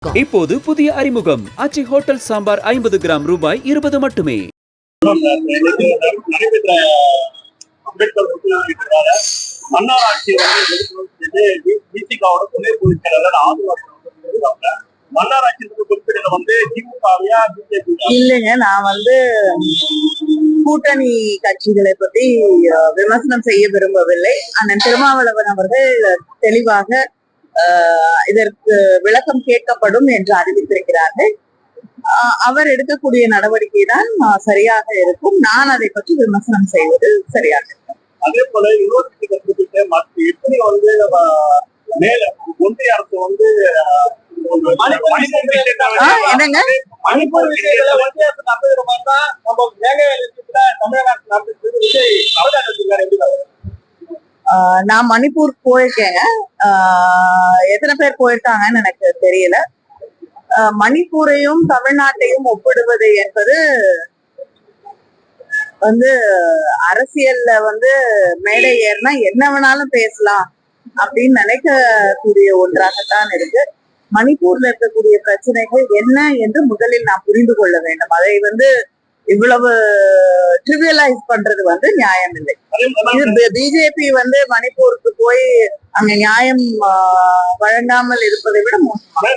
இப்போது புதிய அறிமுகம் ஆச்சி ஹோட்டல் சாம்பார் 50 கிராம் ரூபாய் 20 மட்டுமே. மன்னார் ஆட்சி மன்னார் ஆட்சி குறிப்பிட்ட திமுகவையா பிஜேபி? இல்லைங்க, நான் கூட்டணி கட்சிகளை பத்தி விமர்சனம் செய்ய விரும்பவில்லை. அண்ணன் திருமாவளவன் அவர்கள் தெளிவாக இதற்கு விளக்கம் கேட்கப்படும் என்று அறிவித்திருக்கிறார்கள். அவர் எடுக்கக்கூடிய நடவடிக்கை தான் சரியாக இருக்கும். நான் அதை பற்றி விமர்சனம் செய்வது சரியாக இருக்கும். அதே போல யூனிவர்சிட்டி கற்பித்த எப்படி மேல ஒன்றிய அரசு என்னங்க மணிப்பூர் விஷயத்துல ஒன்றிய அரசு நம்புகிற மாதிரி தான் நம்ம மேகாலய தமிழ்நாட்டு எப்படி? நான் மணிப்பூர் போயிருக்கேங்க. எத்தனை பேர் போயிருக்காங்கன்னு எனக்கு தெரியல. மணிப்பூரையும் தமிழ்நாட்டையும் ஒப்பிடுவது என்பது அரசியல்ல மேடை ஏறினா என்ன வேணாலும் பேசலாம் அப்படின்னு நினைக்கக்கூடிய ஒன்றாகத்தான் இருக்கு. மணிப்பூர்ல இருக்கக்கூடிய பிரச்சனைகள் என்ன என்று முதலில் நான் புரிந்து கொள்ள வேண்டும். அதை இவ்வளவு ட்ரிவியலைஸ் பண்றது நியாயம் இல்லை. பிஜேபி மணிப்பூருக்கு போய் அங்க நியாயம் வழங்காமல் இருப்பதை விட மோசமாக